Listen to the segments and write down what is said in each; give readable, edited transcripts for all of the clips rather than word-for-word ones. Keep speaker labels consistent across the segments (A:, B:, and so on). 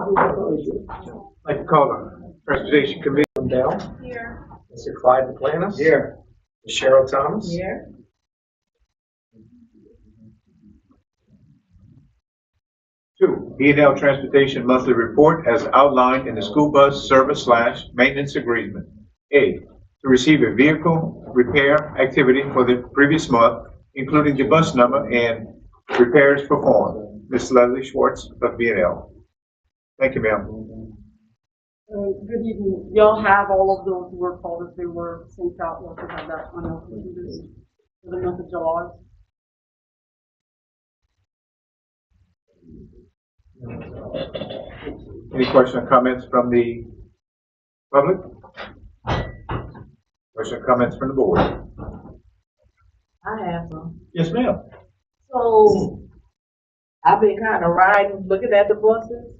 A: I'd like to call the Transportation Committee down.
B: Here.
A: Mr. Clyde McClanus.
C: Here.
A: Ms. Cheryl Thomas.
B: Here.
C: 2, B&L Transportation Monthly Report as outlined in the school bus service/maintenance agreement. A, to receive a vehicle repair activity for the previous month, including the bus number and repairs performed. Ms. Leslie Schwartz of B&L. Thank you, ma'am.
B: Good evening. Y'all have all of those work orders. They were sent out. Y'all should have that on your computers for the month of July.
C: Any questions or comments from the public? Questions or comments from the board?
D: I have some.
C: Yes, ma'am.
D: So I've been kind of riding, looking at the buses,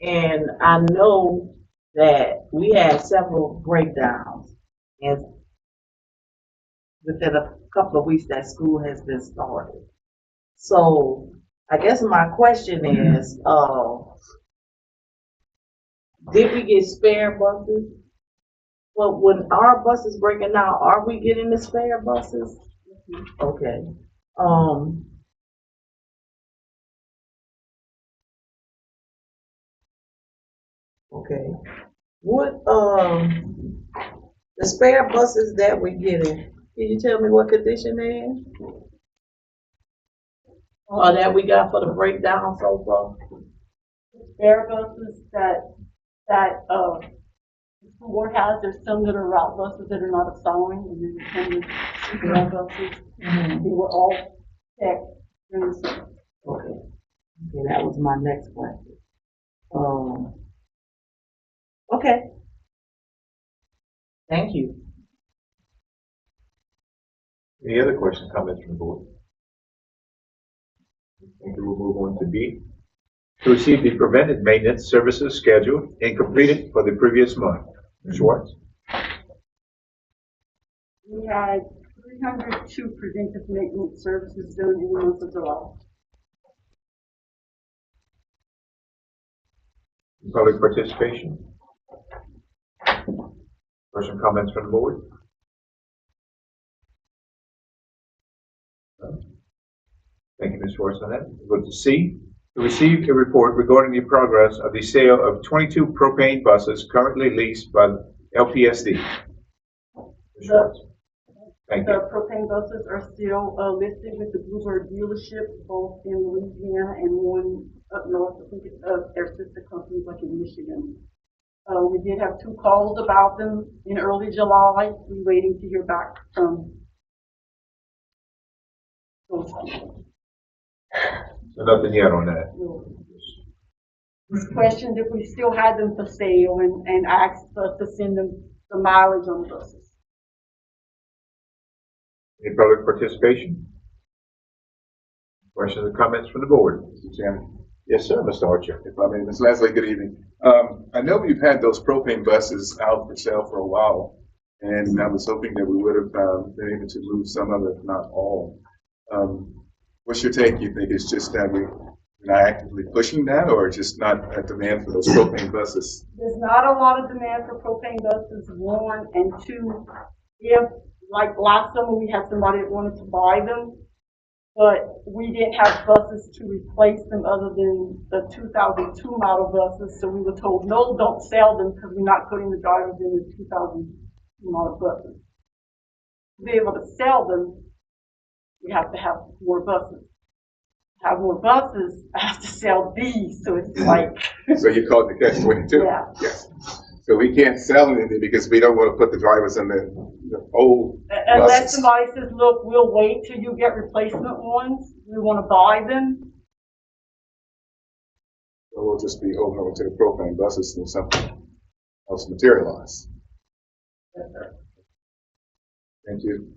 D: and I know that we had several breakdowns, and within a couple of weeks that school has been started. So I guess my question is, did we get spare buses? Well, when our bus is breaking down, are we getting the spare buses? Okay. Okay. What, the spare buses that we're getting, can you tell me what condition they're in? Or that we got for the breakdown so far?
B: Spare buses that the school board has. There's some that are route buses that are not assigned, and then there's some spare buses. They were all checked during the summer.
D: Okay. Okay, that was my next question. Okay. Thank you.
C: Any other questions, comments from the board? Thank you. We'll move on to B. To receive the preventive maintenance services scheduled and completed for the previous month. Ms. Schwartz?
B: We had 302 preventive maintenance services done in the month of July.
C: Public participation? Question, comments from the board? Thank you, Ms. Schwartz, on that. We'll go to C. To receive a report regarding the progress of the sale of 22 propane buses currently leased by LPSD. Ms. Schwartz. Thank you.
B: The propane buses are still listed with the Bluebird dealership, both in Louisiana and one up north. I think it's their sister companies like in Michigan. We did have 2 calls about them in early July. We're waiting to hear back from those people.
C: So nothing yet on that.
B: Was questioned if we still had them for sale and asked us to send them the mileage on the buses.
C: Any public participation? Questions or comments from the board?
E: Mr. Chairman.
C: Yes, sir, Mr. Archer.
E: If I may, Ms. Leslie, good evening. I know we've had those propane buses out for sale for a while, and I was hoping that we would have been able to move some of it, if not all. What's your take? You think it's just that we're not actively pushing that, or just not a demand for those propane buses?
B: There's not a lot of demand for propane buses, 1, and 2, if, like last summer, we had somebody that wanted to buy them, but we didn't have buses to replace them other than the 2002 model buses, so we were told, no, don't sell them because we're not putting the drivers in the 2002 model buses. To be able to sell them, we have to have more buses. To have more buses, I have to sell these, so it's like...
E: So you called the catch-22?
B: Yeah.
E: Yes. So we can't sell anything because we don't want to put the drivers in the old
B: Unless
E: buses.
B: somebody says, look, we'll wait till you get replacement ones. We want to buy them.
E: So we'll just be holding over to the propane buses until something else materialize. Thank you.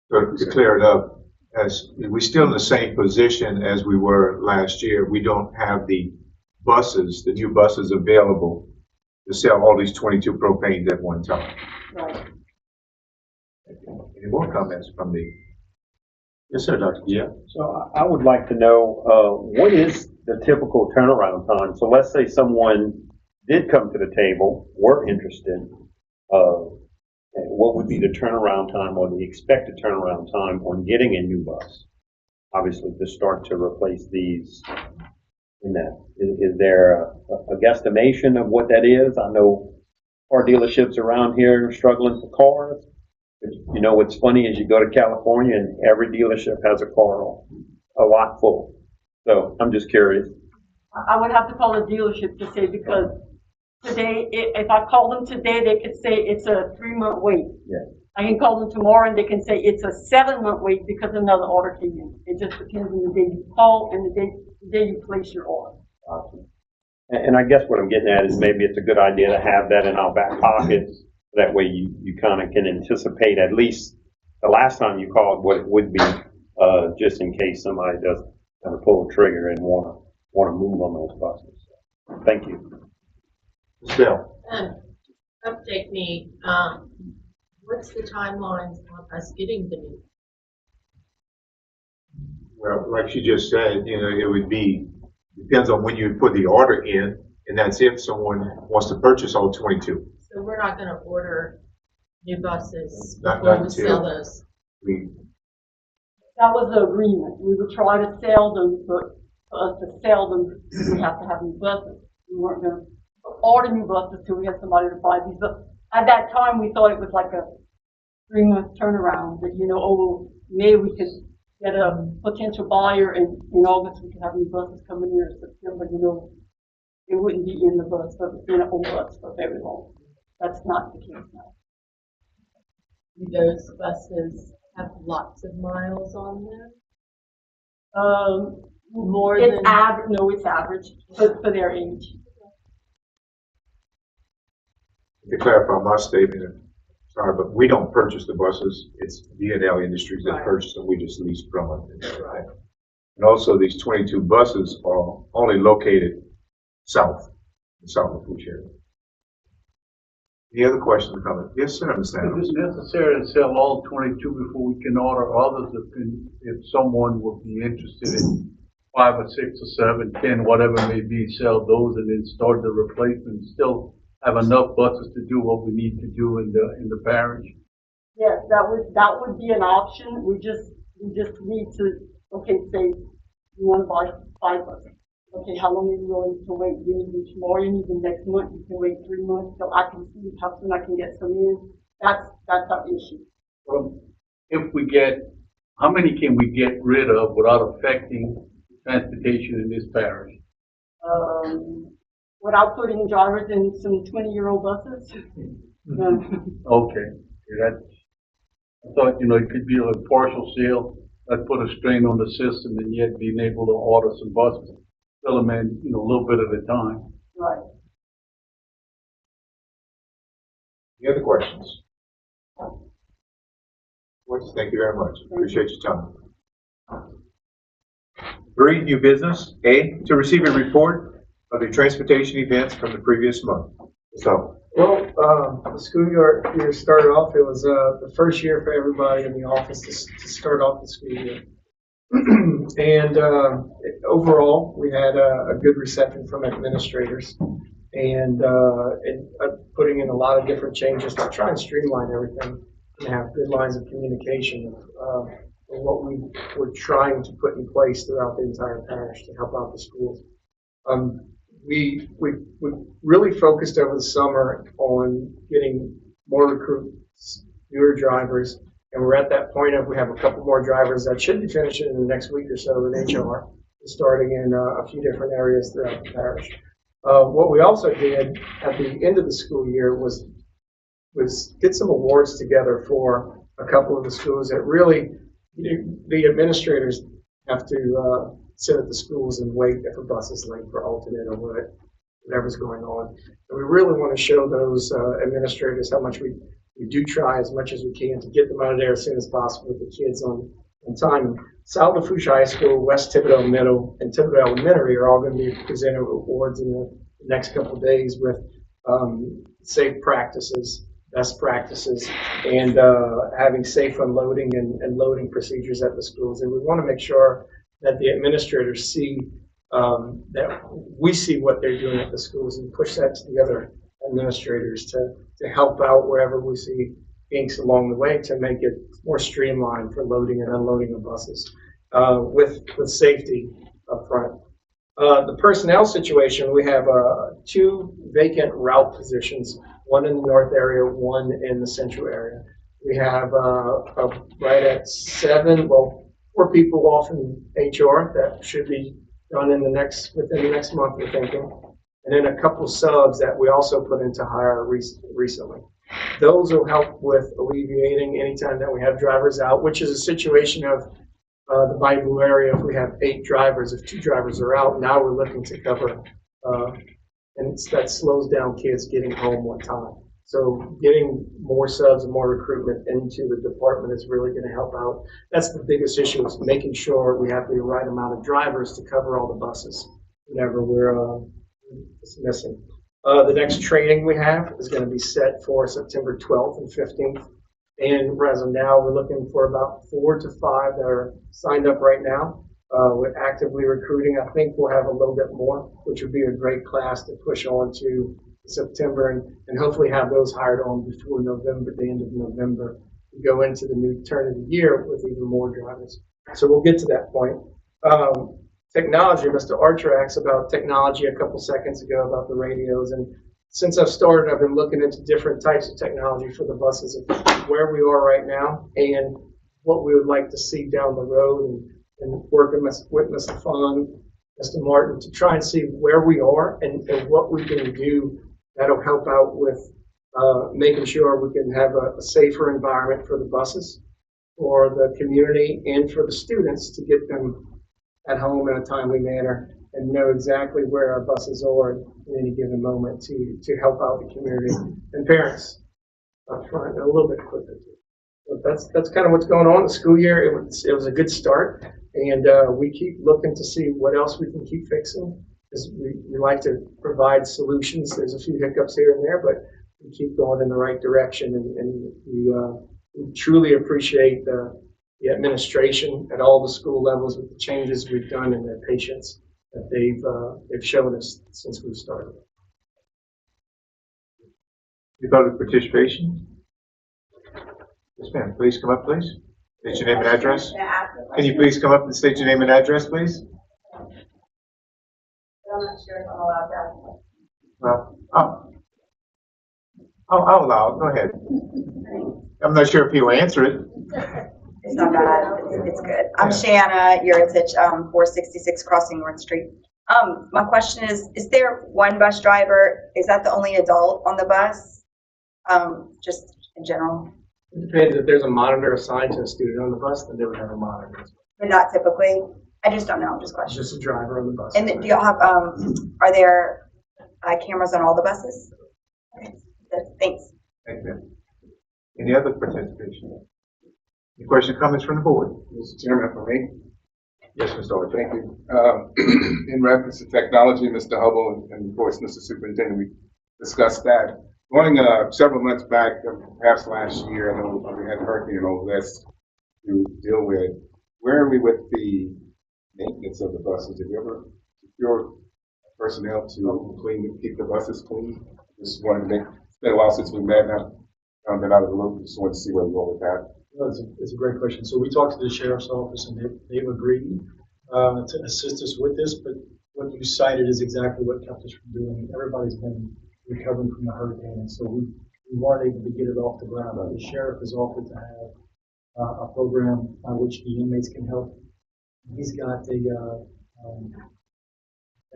C: So to clear it up, as we're still in the same position as we were last year, we don't have the buses, the new buses available to sell all these 22 propanes at one time.
B: Right.
C: Any more comments from the? Yes, sir, Dr. Yeah.
A: So I would like to know, what is
F: the typical turnaround time? So let's say someone did come to the table, were interested, what would be the turnaround time or the expected turnaround time on getting a new bus? Obviously, to start to replace these in that. Is there a guesstimation of what that is? I know car dealerships around here are struggling for cars. But, you know, what's funny is you go to California and every dealership has a car a lot full. So I'm just curious.
B: I would have to call the dealership to say, because today, if I call them today, they could say it's a 3-month wait.
F: Yeah.
B: I can call them tomorrow and they can say it's a 7-month wait because another order came in. It just depends on the day you call and the day you place your order.
F: Awesome. And I guess what I'm getting at is maybe it's a good idea to have that in our back pockets. That way you kind of can anticipate at least the last time you called what it would be, just in case somebody does kind of pull a trigger and want to move on those buses. Thank you.
C: Ms. Bell?
G: Update me, what's the timeline on us getting the new?
C: Well, like she just said, you know, it would be, depends on when you put the order in, and that's if someone wants to purchase all 22.
G: So we're not gonna order new buses
C: Not
G: before we
C: until-
G: sell those?
B: That was the agreement. We would try to sell them, but for us to sell them, we have to have new buses. We weren't gonna order new buses till we had somebody to buy these. But at that time, we thought it was like a 3-month turnaround, that, you know, oh, maybe we could get a potential buyer and in August we could have new buses coming in, or September, you know. It wouldn't be in the bus, but in an old bus for very long. That's not the case now.
G: Do those buses have lots of miles on them?
B: More it's
G: than-
B: average. No, it's average for their age.
C: To clarify my statement, sorry, but we don't purchase the buses. It's D&L Industries that
G: Right.
C: purchase them. We just lease from them. Right. And also, these 22 buses are only located south of Fuchs area. Any other questions or comments? Yes, sir, Mr.
H: Is
C: Adams.
H: it necessary to sell all 22 before we can order others if someone would be interested in 5 or 6 or 7, 10, whatever it may be, sell those and then start the replacement, still have enough buses to do what we need to do in the parish?
B: Yes, that would be an option. We just need to, okay, say you want to buy 5 buses. Okay, how long are you willing to wait? You need them tomorrow, you need them next month, you can wait 3 months, so I can see how soon I can get some in. That's our issue.
H: If we get, how many can we get rid of without affecting transportation in this parish?
B: Without putting drivers in some 20-year-old buses.
H: Okay, that, I thought, it could be a partial sale, that put a strain on the system and yet being able to order some buses, fill them in, a little bit at a time.
B: Right.
C: Any other questions? Thank you very much. Appreciate your time. 3, new business. A, to receive a report of the transportation events from the previous month. So,
A: Well, the school year started off, it was the first year for everybody in the office to start off the school year. And overall, we had a good reception from administrators and putting in a lot of different changes to try and streamline everything and have good lines of communication of what we were trying to put in place throughout the entire parish to help out the schools. We really focused over the summer on getting more recruits, newer drivers, and we're at that point of we have a couple more drivers that should be finishing in the next week or so with HR, starting in a few different areas throughout the parish. What we also did at the end of the school year was get some awards together for a couple of the schools that really, the administrators have to sit at the schools and wait if a bus is late for alternate or whatever's going on. And we really want to show those administrators how much we do try as much as we can to get them out of there as soon as possible with the kids on time. South Lafourche High School, West Thibodeau Middle, and Thibodeau Elementary are all going to be presented awards in the next couple of days with safe practices, best practices, and having safe unloading and loading procedures at the schools. And we want to make sure that the administrators see that we see what they're doing at the schools and push that to the other administrators to help out wherever we see kinks along the way to make it more streamlined for loading and unloading of buses with safety up front. The personnel situation, we have 2 vacant route positions, one in the north area, one in the central area. We have right at 4 people off in HR that should be done within the next month, we're thinking. And then a couple subs that we also put into hire recently. Those will help with alleviating any time that we have drivers out, which is a situation of the Bayou Blue area. If we have 8 drivers, if 2 drivers are out, now we're looking to cover, and that slows down kids getting home on time. So getting more subs and more recruitment into the department is really going to help out. That's the biggest issue, is making sure we have the right amount of drivers to cover all the buses whenever we're missing. The next training we have is going to be set for September 12th and 15th. And as of now, we're looking for about 4 to 5 that are signed up right now. We're actively recruiting. I think we'll have a little bit more, which would be a great class to push on to September and hopefully have those hired on before November, the end of November, to go into the new turn of the year with even more drivers. So we'll get to that point. Technology, Mr. Archer asked about technology a couple seconds ago about the radios, and since I've started, I've been looking into different types of technology for the buses, of where we are right now and what we would like to see down the road, and working with Mr. Fong, Mr. Martin, to try and see where we are and what we can do that'll help out with making sure we can have a safer environment for the buses, for the community, and for the students to get them at home in a timely manner and know exactly where our buses are at any given moment to help out the community and parents up front a little bit quicker. So that's kind of what's going on. The school year, it was a good start, and we keep looking to see what else we can keep fixing, because we like to provide solutions. There's a few hiccups here and there, but we keep going in the right direction, and we truly appreciate the administration at all the school levels with the changes we've done and their patience that they've shown us since we started.
C: Any public participation? Yes, ma'am. Please come up, please. State your name and address. Can you please come up and state your name and address, please?
I: I'm not sure if I'm allowed that.
C: Well, I'll allow it. Go ahead. I'm not sure if he'll answer it.
I: It's not bad. It's good. I'm Shanna Uritich, 466 Crossing North Street. My question is there one bus driver? Is that the only adult on the bus? Just in general?
A: It depends. If there's a monitor assigned to a student on the bus, then they would have a monitor.
I: But not typically? I just don't know. I'm just
A: It's
I: questioning.
A: just a driver on the bus.
I: And do y'all have, are there cameras on all the buses? Okay. Thanks.
C: Thank you, ma'am. Any other participation? Any questions, comments from the board?
E: Mr. Chairman, for me,
C: Yes, Mr. Orchard.
E: thank you. In reference to technology, Mr. Hubble and of course, Mr. Superintendent, we discussed that. Going several months back, perhaps last year, I know we had Hurricane over this to deal with. Where are we with the maintenance of the buses? Did you ever secure personnel to keep the buses clean? Just wanted to make, it's been a while since we met now. I've been out of the loop, just wanted to see where we're going with that.
J: Well, it's a great question. So we talked to the sheriff's office, and they've agreed to assist us with this, but what you cited is exactly what kept us from doing it. Everybody's been recovering from the hurricane, and so we weren't able to get it off the ground. The sheriff has offered to have a program by which the inmates can help. He's got I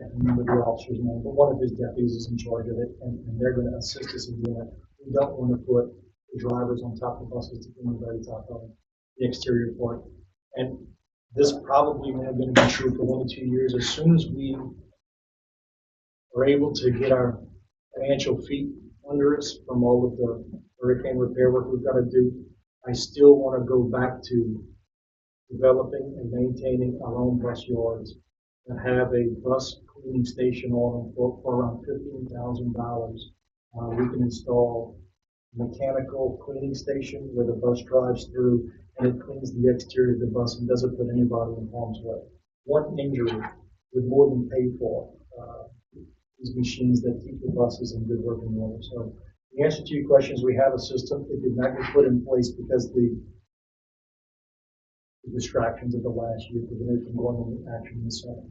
J: can't remember the officer's name, but one of his deputies is in charge of it, and they're going to assist us in doing it. We don't want to put the drivers on top of buses to put on the very top of the exterior part. And this probably may have been true for 1 to 2 years. As soon as we are able to get our financial feet under us from all of the hurricane repair work we've got to do, I still want to go back to developing and maintaining our own bus yards and have a bus cleaning station on them for around $15,000. We can install a mechanical cleaning station where the bus drives through and it cleans the exterior of the bus and doesn't put anybody in harm's way. One injury would more than pay for these machines that keep the buses in good working order. So the answer to your question is we have a system. It did not get put in place because the distractions of the last year prevented from going into action this summer.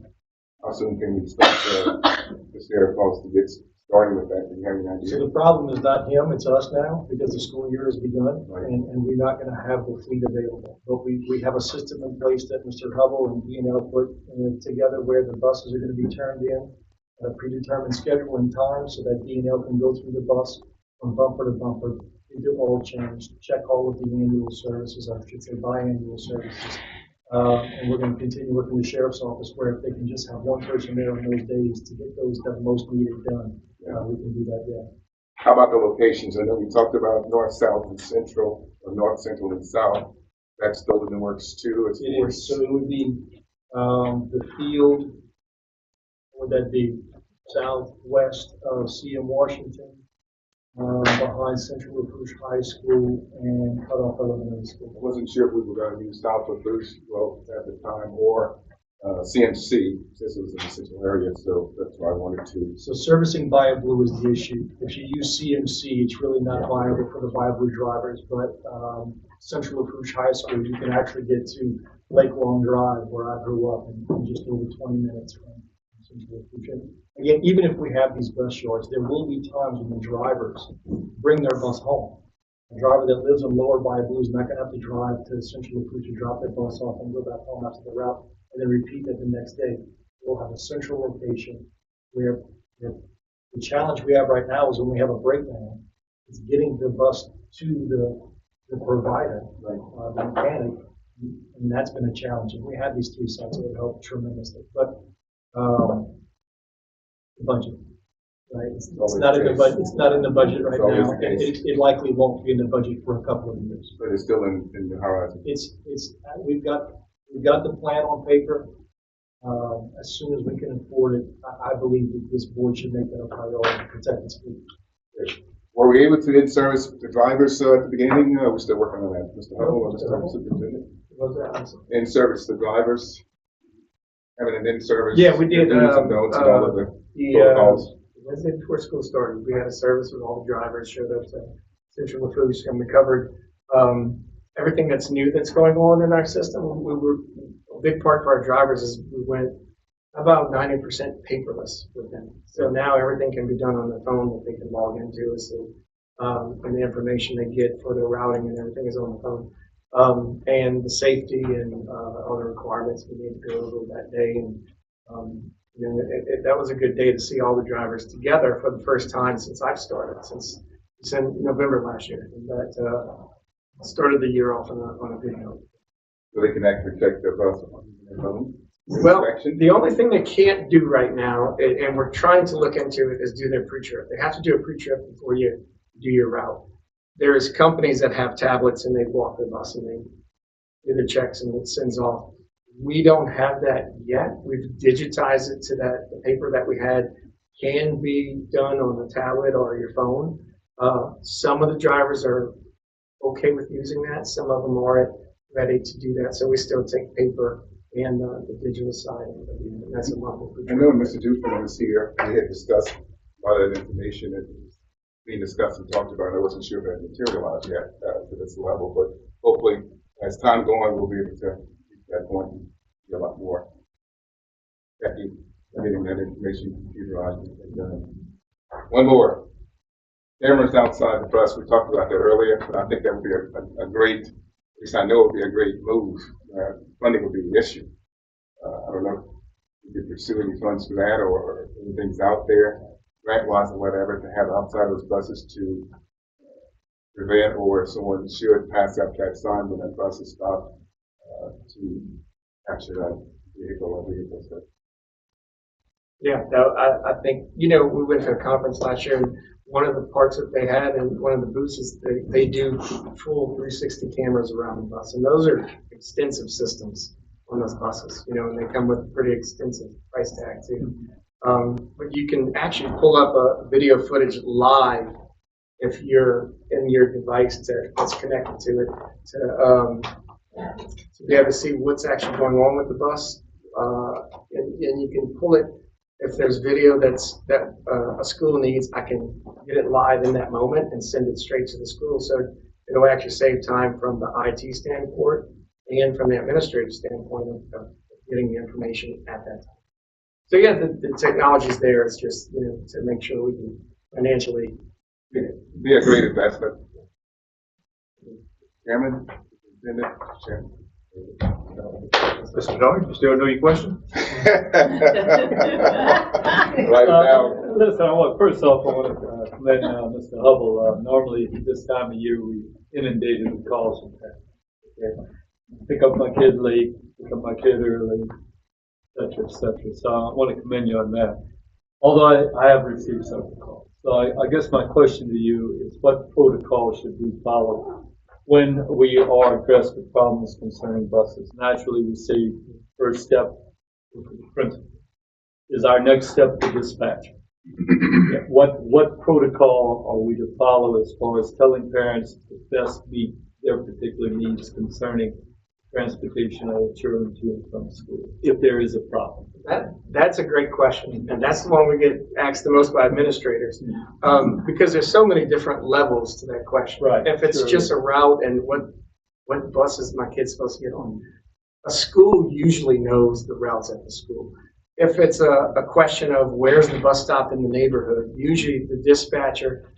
E: How soon can we expect the Sierra Falls to get started with that? Do you have any idea?
J: So the problem is not him, it's us now, because the school year has begun,
E: Right.
J: and we're not gonna have the fleet available. But we have a system in place that Mr. Hubble and D&L put together where the buses are gonna be turned in at a predetermined schedule and time, so that D&L can go through the bus from bumper to bumper, do oil change, check all of the annual services, I should say biannual services. And we're going to continue working with the sheriff's office where if they can just have one person there on those days to get those that most needed done, we can do that, yeah.
E: How about the locations? I know we talked about north, south, and central, or north, central, and south. That's still in the works too. It's
J: It is, so it would be, the field, would that be southwest of CM Washington, behind Central Lafourche High School and Cutoff Elementary
E: I
J: School.
E: wasn't sure if we were going to use South Lafourche, well, at the time, or CMC, since it was in the central area, so that's why I wanted to.
J: So servicing Bio Blue is the issue. If you use CMC, it's really not viable for the Bio Blue drivers, but Central Lafourche High School, you can actually get to Lake Long Drive, where I grew up, in just over 20 minutes from Central Lafourche. Again, even if we have these bus yards, there will be times when the drivers bring their bus home. A driver that lives on Lower Bio Blue is not going to have to drive to Central Lafourche to drop their bus off and go back home after the route, and then repeat that the next day. We'll have a central location where the challenge we have right now is when we have a breakdown, is getting the bus to the provider, the mechanic, and that's been a challenge. If we had these three sites, it would help tremendously. But the budget, right? It's not in the budget. It's not in the budget right now. It likely won't be in the budget for a couple of years.
E: But it's still in the horizon.
J: We've got the plan on paper. As soon as we can afford it, I believe that this board should make that a priority to protect its fleet.
E: Were we able to in-service the drivers at the beginning? We're still working on that, Mr. Hubble or Mr. Superintendent.
J: What's that?
E: In-service the drivers, having an in-service.
A: Yeah, we did,
E: do's and don'ts and all of the protocols.
A: Wednesday before school started, we had a service with all the drivers, showed up to Central Lafourche, and we covered everything that's new that's going on in our system. A big part for our drivers is we went about 90% paperless with them. So now everything can be done on their phone that they can log into. So, and the information they get for their routing and everything is on the phone. And the safety and other requirements we need to go over that day. And that was a good day to see all the drivers together for the first time since I've started, since November last year. And that started the year off on a good note.
E: So they can actually check their bus on their phone?
A: Well, the only thing they can't do right now, and we're trying to look into it, is do their pre-trip. They have to do a pre-trip before you do your route. There's companies that have tablets and they walk the bus and they do the checks and it sends off. We don't have that yet. We've digitized it to that. The paper that we had can be done on the tablet or your phone. Some of the drivers are okay with using that. Some of them aren't ready to do that. So we still take paper and the digital side. And that's a model.
E: I know Mr. Dufresne was here. We had discussed a lot of that information that was being discussed and talked about. I wasn't sure if it had materialized yet to this level, but hopefully as time goes on, we'll be able to reach that point and get a lot more effective getting that information computerized and done. One more. Cameras outside the bus. We talked about that earlier, but I think that would be a great, at least I know it would be a great move. Funding would be the issue. I don't know if you could pursue any funds for that or anything's out there, grant-wise or whatever, to have outside those buses to prevent, or if someone should pass up that sign when that bus is stopped to capture that vehicle or vehicles.
A: Yeah, I think, we went to a conference last year, and one of the parts that they had in one of the booths is they do full 360 cameras around the bus. And those are extensive systems on those buses, and they come with a pretty extensive price tag too. But you can actually pull up a video footage live if you're in your device that's connected to it to be able to see what's actually going on with the bus. and you can pull it. If there's video that a school needs, I can get it live in that moment and send it straight to the school. So it'll actually save time from the IT standpoint and from the administrative standpoint of getting the information at that time. So yeah, the technology's there. It's just, to make sure we can financially
E: Be a great investment. Chairman, Chairman.
C: Mr. Miller, you still know your question?
E: Write it down.
K: Listen, first off, I want to commend Mr. Hubble. Normally, this time of year, we inundated with calls from parents. Okay? Pick up my kid late, pick up my kid early, et cetera, et cetera. So I want to commend you on that. Although I have received several calls. So I guess my question to you is, what protocol should we follow when we are addressed with problems concerning buses? Naturally, we say first step to the principal. Is our next step the dispatcher? What protocol are we to follow as far as telling parents to best meet their particular needs concerning transportation of their children to and from school, if there is a problem?
A: That's a great question, and that's the one we get asked the most by administrators, because there's so many different levels to that question.
K: Right.
A: If it's
K: Sure.
A: just a route and what bus is my kid supposed to get on, a school usually knows the routes at the school. If it's a question of where's the bus stop in the neighborhood, usually the dispatcher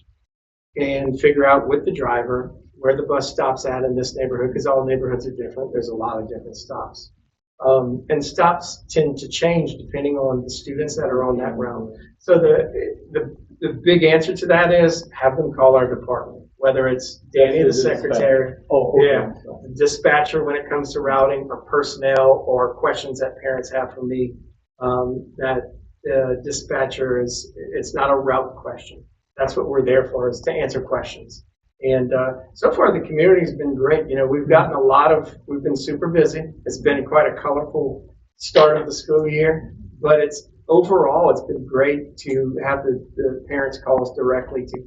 A: can figure out with the driver where the bus stops at in this neighborhood, because all neighborhoods are different. There's a lot of different stops. And stops tend to change depending on the students that are on that route. So the big answer to that is have them call our department, whether it's Danny, the secretary, the dispatcher when it comes to routing, or personnel, or questions that parents have for me. That the dispatcher it's not a route question. That's what we're there for, is to answer questions. And so far, the community's been great. We've gotten we've been super busy. It's been quite a colorful start of the school year, but overall, it's been great to have the parents call us directly to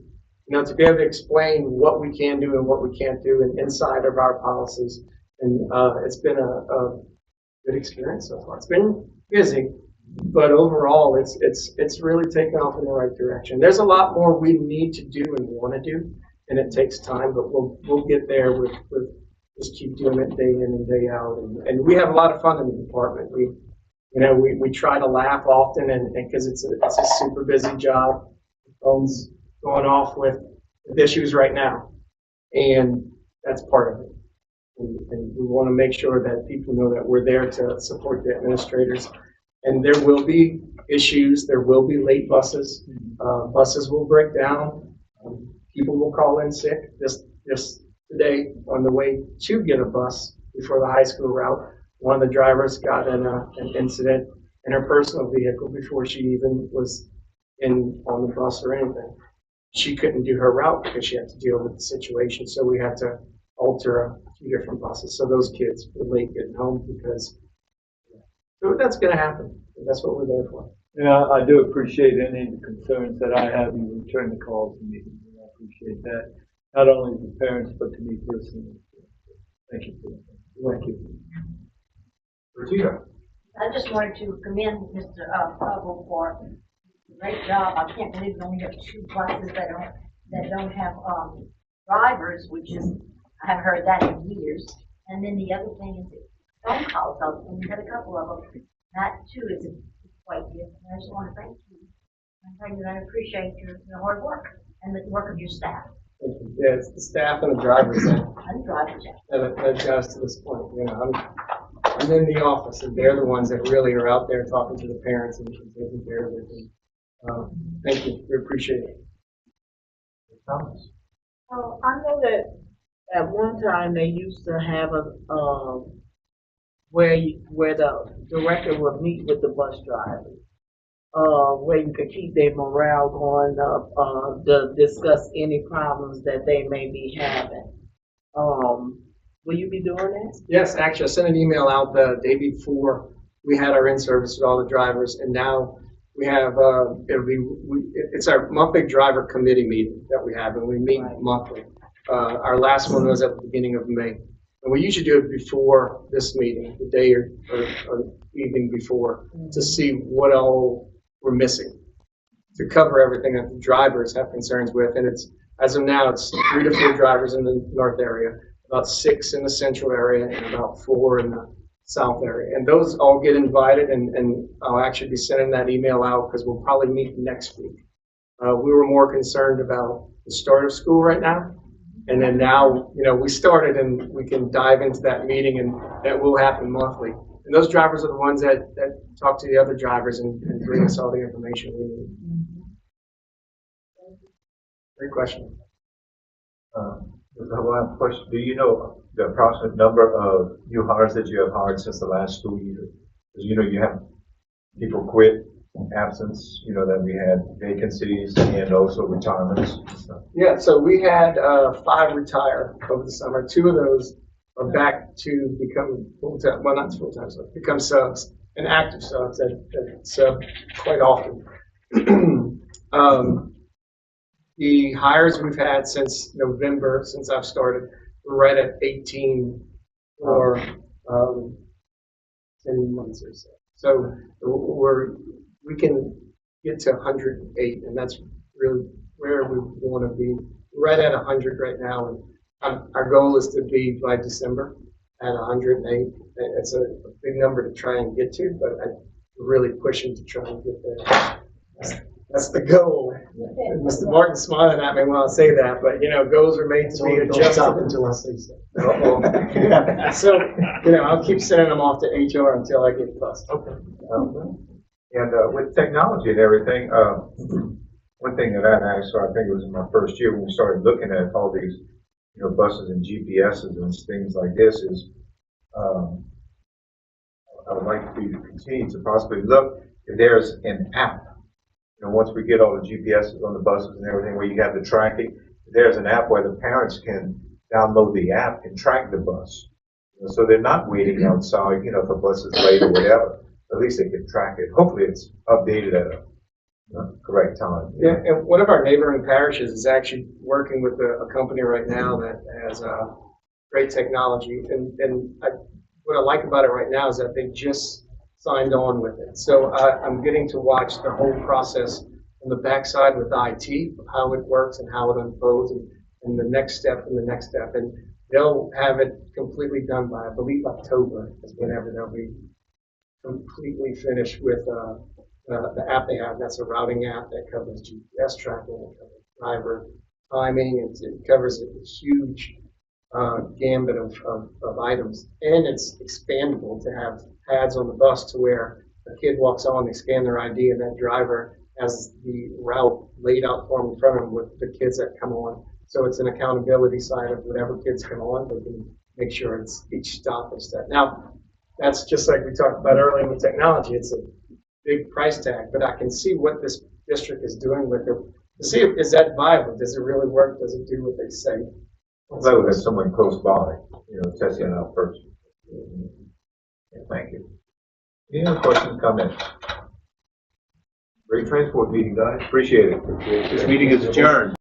A: be able to explain what we can do and what we can't do inside of our policies. And it's been a good experience so far. It's been busy, but overall, it's really taken off in the right direction. There's a lot more we need to do and want to do. And it takes time, but we'll get there with just keep doing it day in and day out. And we have a lot of fun in the department. We try to laugh often, and because it's a super busy job. The phone's going off with issues right now, and that's part of it. And we want to make sure that people know that we're there to support the administrators. And there will be issues. There will be late buses. Buses will break down. People will call in sick. Just today, on the way to get a bus before the high school route, one of the drivers got in an incident in her personal vehicle before she even was on the bus or anything. She couldn't do her route because she had to deal with the situation, so we had to alter a few different buses. So those kids were late getting home so that's going to happen. That's what we're there for.
K: I do appreciate any of the concerns that I have. You return the calls to me. I appreciate that, not only to parents, but to me personally. Thank you for that. Thank you.
C: Regina.
G: I just wanted to commend Mr. Hubble for a great job. I can't believe we only have 2 buses that don't have drivers, which is, I haven't heard that in years. And then the other thing is phone calls. And we had a couple of them. That too is quite good. And I just want to thank you. I appreciate your hard work and the work of your staff.
A: Yeah, it's the staff and the drivers that got us to this point. I'm in the office, and they're the ones that really are out there talking to the parents and taking care of it. Thank you. We appreciate it.
C: Thomas.
D: Oh, I know that at one time they used to have a where the director would meet with the bus drivers, where you could keep their morale going up, to discuss any problems that they may be having. Will you be doing that?
A: Yes, actually, I sent an email out the day before we had our in-service with all the drivers, and now we have it's our monthly driver committee meeting that we have, and we meet monthly. Our last one was at the beginning of May, And we usually do it before this meeting, the day or evening before, to see what all we're missing, to cover everything that the drivers have concerns with. And it's, as of now, it's 3 to 4 drivers in the north area, about 6 in the central area, and about 4 in the south area. And those all get invited, and I'll actually be sending that email out because we'll probably meet next week. We were more concerned about the start of school right now. And then now, we started and we can dive into that meeting, and that will happen monthly. And those drivers are the ones that talk to the other drivers and bring us all the information we need. Great question.
C: One question. Do you know the approximate number of new hires that you have hired since the last school year? Because, you have people quit, absence, that we had vacancies and also retirements.
A: Yeah, so we had 5 retire over the summer. 2 of those are back to become full-time, well, not full-time, so become subs, and active subs that sub quite often. The hires we've had since November, since I've started, we're right at 18 for 10 months or so. So we can get to 108, and that's really where we want to be. We're right at 100 right now, and our goal is to be by December at 108. It's a big number to try and get to, but I'm really pushing to try and get there. That's the goal. And Mr. Martin's smiling at me when I say that, but goals are made to be
J: Don't stop
A: adjusted.
J: until I say so.
A: So, I'll keep sending them off to HR until I get busted.
C: Okay. And with technology and everything, one thing that I asked, so I think it was in my first year when we started looking at all these, buses and GPSs and things like this, is I would like for you to continue to possibly look if there's an app. Once we get all the GPSs on the buses and everything, where you have the tracking, there's an app where the parents can download the app and track the bus. So they're not waiting outside, if a bus is late or whatever. At least they can track it. Hopefully it's updated at a correct time.
A: Yeah, and one of our neighboring parishes is actually working with a company right now that has great technology. And what I like about it right now is that they just signed on with it. So I'm getting to watch the whole process on the backside with IT, how it works and how it unfolds, and the next step and the next step. And they'll have it completely done by, I believe, October is whenever they'll be completely finished with the app they have. That's a routing app that covers GPS tracking, it covers driver timing, it covers a huge gambit of items. And it's expandable to have pads on the bus to where a kid walks on, they scan their ID, and that driver has the route laid out for them in front of them with the kids that come on. So it's an accountability side of whatever kids come on, they can make sure it's each stop is set. Now, that's just like we talked about earlier with technology. It's a big price tag, but I can see what this district is doing with it. To see is that viable? Does it really work? Does it do what they say?
C: So there's someone close by, testing it out first. Thank you. Any other questions, comments? Great transport meeting, guys. Appreciate it. This meeting is adjourned.